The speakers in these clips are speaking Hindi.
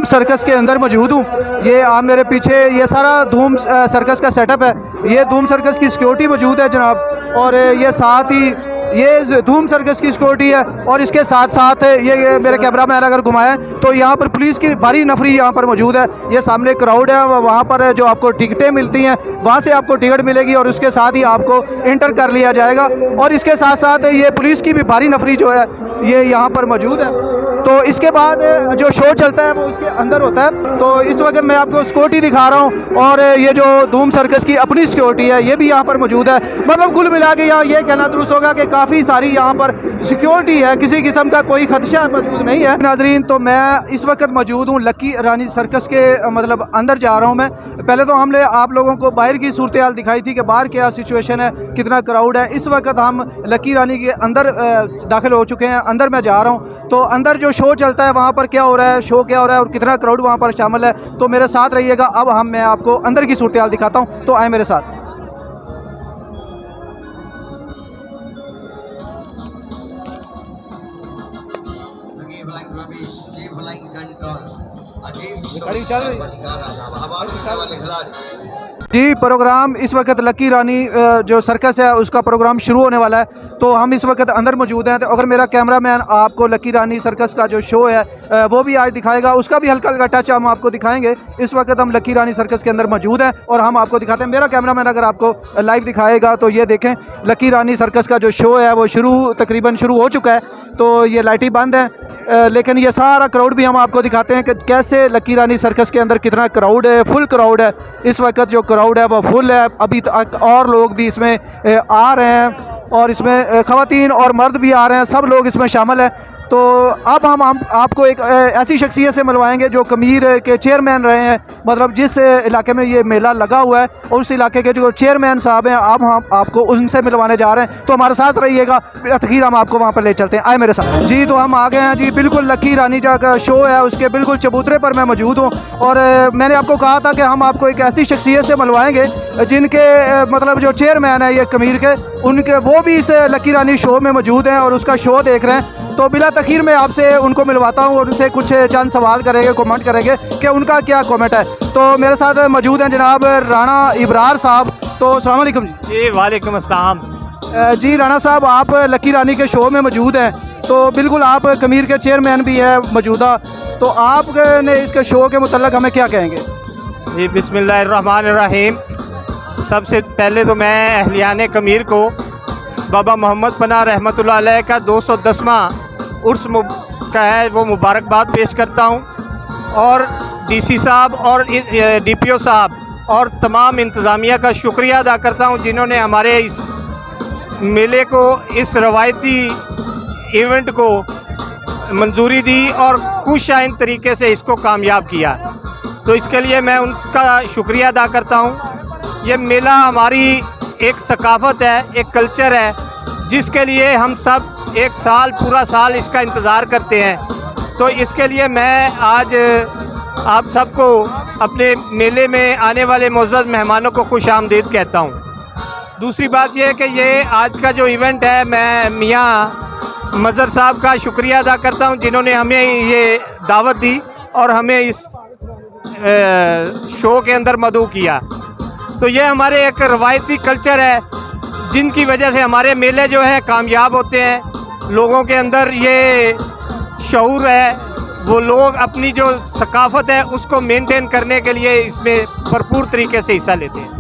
सर्कस के अंदर मौजूद हूँ। ये आप मेरे पीछे ये सारा धूम सर्कस का सेटअप है। ये धूम सर्कस की सिक्योरिटी मौजूद है जनाब, और ये साथ ही ये धूम सर्कस की सिक्योरिटी है। और इसके साथ साथ ये मेरे कैमरा मैन अगर घुमाएं तो यहाँ पर पुलिस की भारी नफरी यहाँ पर मौजूद है। ये सामने क्राउड है, वहाँ पर जो आपको टिकटें मिलती हैं वहाँ से आपको टिकट मिलेगी और उसके साथ ही आपको इंटर कर लिया जाएगा। और इसके साथ साथ ये पुलिस की भी भारी नफरी जो है ये यहाँ पर मौजूद है। तो इसके बाद जो शो चलता है वो इसके अंदर होता है। तो इस वक्त मैं आपको सिक्योरिटी दिखा रहा हूँ, और ये जो धूम सर्कस की अपनी सिक्योरिटी है ये भी यहाँ पर मौजूद है। मतलब कुल मिला के यहाँ ये कहना दुरुस्त होगा कि काफ़ी सारी यहाँ पर सिक्योरिटी है, किसी किस्म का कोई खदशा मौजूद नहीं है। नाजरीन, तो मैं इस वक्त मौजूद हूँ लकी रानी सर्कस के मतलब अंदर जा रहा हूँ मैं। पहले तो हमने आप लोगों को बाहर की सूरत हाल दिखाई थी कि बाहर क्या सिचुएशन है, कितना क्राउड है। इस वक्त हम लकी रानी के अंदर दाखिल हो चुके हैं, अंदर मैं जा रहा हूँ। तो अंदर जो शो चलता है वहाँ पर क्या हो रहा है, शो क्या हो रहा है और कितना क्राउड वहाँ पर शामिल है, तो मेरे साथ रहिएगा। अब मैं आपको अंदर की सूरत हाल दिखाता हूँ, तो आए मेरे साथ। जी, प्रोग्राम इस वक्त लकी रानी जो सर्कस है उसका प्रोग्राम शुरू होने वाला है। तो हम इस वक्त अंदर मौजूद हैं। तो अगर मेरा कैमरामैन आपको लकी रानी सर्कस का जो शो है वो भी आज दिखाएगा, उसका भी हल्का हल्का टच हम आपको दिखाएंगे। इस वक्त हम लकी रानी सर्कस के अंदर मौजूद हैं और हम आपको दिखाते हैं। मेरा कैमरामैन अगर आपको लाइव दिखाएगा तो ये देखें, लकी रानी सर्कस का जो शो है वो तकरीबन शुरू हो चुका है। तो ये लाइटें बंद हैं, लेकिन ये सारा क्राउड भी हम आपको दिखाते हैं कि कैसे लकी रानी सर्कस के अंदर कितना क्राउड है। फुल क्राउड है इस वक्त, जो क्राउड है वो फुल है। अभी तक और लोग भी इसमें आ रहे हैं, और इसमें ख़वातीन और मर्द भी आ रहे हैं, सब लोग इसमें शामिल हैं। तो अब हम आपको एक ऐसी शख्सियत से मिलवाएंगे जो कमीर के चेयरमैन रहे हैं, मतलब जिस इलाके में ये मेला लगा हुआ है और उस इलाके के जो चेयरमैन साहब हैं, अब हम आपको उनसे मिलवाने जा रहे हैं। तो हमारे साथ रहिएगा, तखीर हम आपको वहाँ पर ले चलते हैं। आए मेरे साथ। जी, तो हम आ गए हैं जी, बिल्कुल लकी रानी का शो है उसके बिल्कुल चबूतरे पर मैं मौजूद हूँ। और मैंने आपको कहा था कि हम आपको एक ऐसी शख्सियत से मिलवाएंगे जिनके मतलब जो चेयरमैन है ये कमीर के, उनके वो भी इस लकी रानी शो में मौजूद हैं और उसका शो देख रहे हैं। तो बिला तखीर मैं आपसे उनको मिलवाता हूँ और उनसे कुछ चंद सवाल करेंगे, कमेंट करेंगे कि उनका क्या कमेंट है। तो मेरे साथ मौजूद हैं जनाब राणा इब्रार साहब। तो अस्सलाम वालेकुम जी। वालेकुम अस्सलाम जी राणा साहब, आप लकी रानी के शो में मौजूद हैं, तो बिल्कुल आप कमीर के चेयरमैन भी हैं मौजूदा। तो आपने इसके शो के मुतल्लिक़ हमें क्या कहेंगे? जी, बिस्मिल्लाहिर्रहमानिर्रहीम। सबसे पहले तो मैं अहलियाने कमीर को बाबा मोहम्मद पनाह रहमतुल्लाह अलैह का 210वां उर्स का है वो मुबारकबाद पेश करता हूँ। और डीसी साहब और डीपीओ साहब और तमाम इंतज़ामिया का शुक्रिया अदा करता हूँ जिन्होंने हमारे इस मेले को, इस रवायती इवेंट को मंजूरी दी और खुश आइंद तरीके से इसको कामयाब किया। तो इसके लिए मैं उनका शुक्रिया अदा करता हूँ। ये मेला हमारी एक सकाफ़त है, एक कल्चर है, जिसके लिए हम सब एक साल, पूरा साल इसका इंतज़ार करते हैं। तो इसके लिए मैं आज आप सबको अपने मेले में आने वाले मुअज़्ज़ज़ मेहमानों को खुश आमदीद कहता हूँ। दूसरी बात यह है कि ये आज का जो इवेंट है, मैं मियाँ मज़हर साहब का शुक्रिया अदा करता हूँ जिन्होंने हमें ये दावत दी और हमें इस शो के अंदर मदऊ किया। तो ये हमारे एक रवायती कल्चर है जिनकी वजह से हमारे मेले जो है कामयाब होते हैं। लोगों के अंदर ये शऊर है, वो लोग अपनी जो सकाफ़त है उसको मेंटेन करने के लिए इसमें भरपूर तरीके से हिस्सा लेते हैं।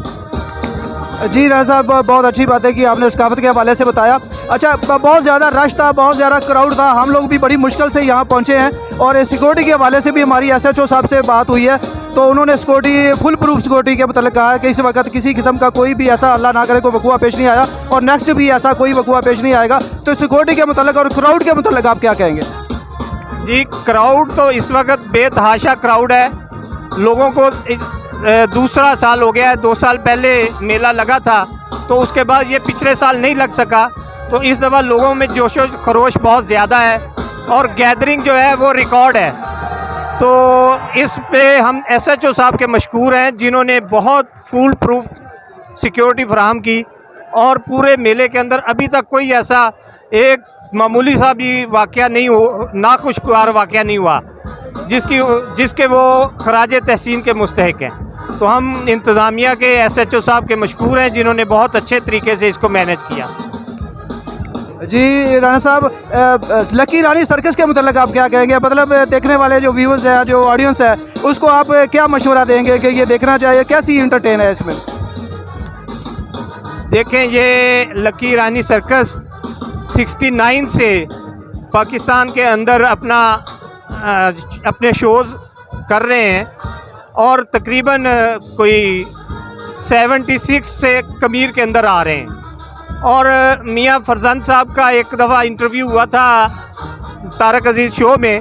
जी राणा साहब, बहुत अच्छी बात है कि आपने सकाफत के हवाले से बताया। अच्छा, बहुत ज़्यादा रश था, बहुत ज़्यादा क्राउड था, हम लोग भी बड़ी मुश्किल से यहाँ पहुँचे हैं। और सिक्योरिटी के हवाले से भी हमारी SHO साहब से बात हुई है, तो उन्होंने सिक्योरिटी फुल प्रूफ सिक्योरिटी के मतलब कहा है कि इस वक्त किसी किस्म का कोई भी ऐसा, अल्लाह ना करे, कोई वकूआ पेश नहीं आया और नेक्स्ट भी ऐसा कोई वकूआ पेश नहीं आएगा। तो सिक्योरिटी के मतलब और क्राउड के मतलब आप क्या कहेंगे? जी, क्राउड तो इस वक्त बेतहाशा क्राउड है। लोगों को दूसरा साल हो गया है, 2 साल पहले मेला लगा था तो उसके बाद ये पिछले साल नहीं लग सका। तो इस दफ़ा लोगों में जोशो खरोश बहुत ज़्यादा है और गैदरिंग जो है वो रिकॉर्ड है। तो इस पे हम SHO साहब के मशकूर हैं जिन्होंने बहुत फुल प्रूफ सिक्योरिटी फराहम की और पूरे मेले के अंदर अभी तक कोई ऐसा एक मामूली सा भी वाक़या नहीं हो, नाखुशगवार वाक़या नहीं हुआ। जिसके वो खराज तहसीन के मुस्तहिक हैं। तो हम इंतज़ामिया के SHO साहब के मशकूर हैं जिन्होंने बहुत अच्छे तरीके से इसको मैनेज किया। जी राणा साहब, लकी रानी सर्कस के मतलब आप क्या कहेंगे? मतलब देखने वाले जो व्यूअर्स हैं, जो ऑडियंस है, उसको आप क्या मशवरा देंगे कि ये देखना चाहिए? कैसी इंटरटेन है इसमें? देखें, ये लकी रानी सर्कस 69 से पाकिस्तान के अंदर अपने शोज़ कर रहे हैं और तकरीबन कोई 76 से कमीर के अंदर आ रहे हैं। और मियां फरजंद साहब का एक दफ़ा इंटरव्यू हुआ था तारक अजीज़ शो में,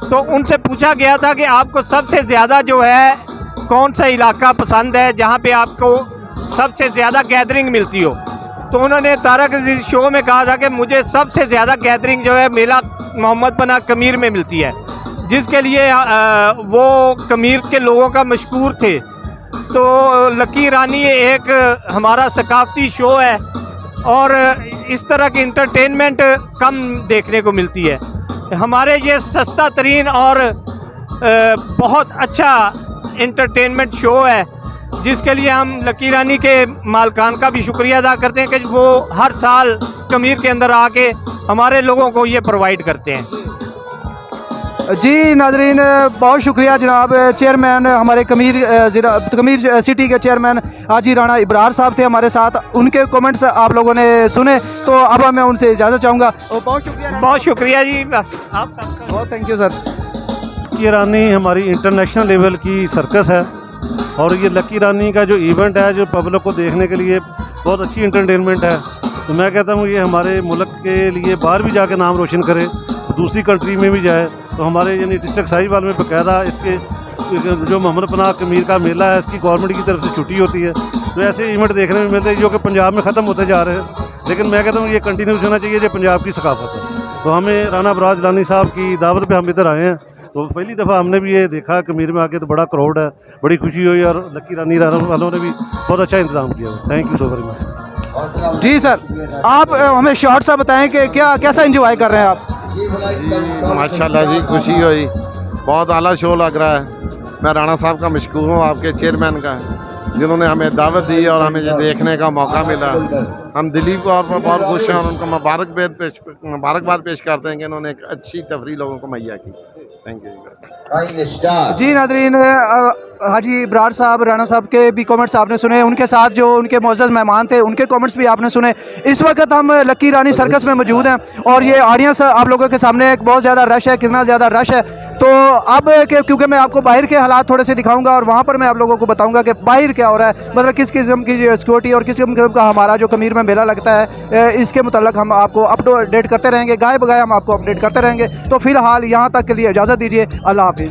तो उनसे पूछा गया था कि आपको सबसे ज़्यादा जो है कौन सा इलाका पसंद है जहाँ पे आपको सबसे ज़्यादा गैदरिंग मिलती हो। तो उन्होंने तारक अजीज़ शो में कहा था कि मुझे सबसे ज़्यादा गैदरिंग जो है मेला मोहम्मद पनाह कमीर में मिलती है, जिसके लिए वो कमीर के लोगों का मशकूर थे। तो लकी रानी एक हमारा सकाफ़ती शो है और इस तरह की इंटरटेनमेंट कम देखने को मिलती है। हमारे ये सस्ता तरीन और बहुत अच्छा इंटरटेनमेंट शो है, जिसके लिए हम लकी रानी के मालकान का भी शुक्रिया अदा करते हैं कि वो हर साल कमीर के अंदर आके हमारे लोगों को ये प्रोवाइड करते हैं। जी नाजरीन, बहुत शुक्रिया जनाब। चेयरमैन हमारे कमीर सिटी के चेयरमैन हाजी राणा इब्रार साहब थे हमारे साथ। उनके कमेंट्स आप लोगों ने सुने, तो अब मैं उनसे इजाज़त चाहूँगा। बहुत शुक्रिया जी, बस आप सबका बहुत थैंक यू सर। लकी रानी हमारी इंटरनेशनल लेवल की सर्कस है और ये लकी रानी का जो इवेंट है, जो पब्लिक को देखने के लिए बहुत अच्छी इंटरटेनमेंट है। तो मैं कहता हूँ ये हमारे मुल्क के लिए बाहर भी जाके नाम रोशन करे, दूसरी कंट्री में भी जाए। तो हमारे यानी डिस्ट्रिक्ट साहिवाल में बाकायदा इसके जो मोहम्मद पनाह कमीर का मेला है, इसकी गवर्नमेंट की तरफ से छुट्टी होती है। तो ऐसे इवेंट देखने में मिलते हैं जो कि पंजाब में ख़त्म होते जा रहे हैं, लेकिन मैं कहता हूँ ये कंटिन्यू होना चाहिए, जो पंजाब की सकाफत है। तो हमें राना बराज लानी साहब की दावत पे हम इधर आए हैं, तो पहली दफ़ा हमने भी ये देखा कमीर में आके, तो बड़ा क्राउड है, बड़ी खुशी हुई और लकी रानी वालों ने भी बहुत अच्छा इंतज़ाम किया। Thank you so very much. जी सर, आप हमें शॉर्ट सा बताएं कि कैसा एंजॉय कर रहे हैं आप? माशाल्लाह जी, खुशी हुई, बहुत आला शो लग रहा है। मैं राणा साहब का मशकूर हूँ, आपके चेयरमैन का, जिन्होंने हमें दावत दी और हमें ये देखने का मौका मिला। हम दिली तौर पर बहुत खुश हैं और उनको मुबारकबाद पेश करते हैं कि इन्होंने एक अच्छी तफरी लोगों को मुहैया की। थैंक यू जी नाजरीन, हाजी इब्रार साहब, राणा साहब के भी कमेंट्स आपने सुने, उनके साथ जो उनके मोअज़्ज़ज़ मेहमान थे उनके कमेंट्स भी आपने सुने। इस वक्त हम लकी रानी सर्कस में मौजूद हैं और ये ऑडियंस आप लोगों के सामने एक बहुत ज़्यादा रश है। कितना ज़्यादा रश है, तो अब क्योंकि मैं आपको बाहर के हालात थोड़े से दिखाऊंगा और वहाँ पर मैं आप लोगों को बताऊंगा कि बाहर क्या हो रहा है, मतलब किस किस्म की सिक्योरिटी और किस किस्म का हमारा जो कमीर में मेला लगता है, इसके मुतल्लिक़ हम आपको अपडेट करते रहेंगे, गाए बगाए हम आपको अपडेट करते रहेंगे। तो फ़िलहाल यहाँ तक के लिए इजाज़त दीजिए। अल्लाह हाफिज़।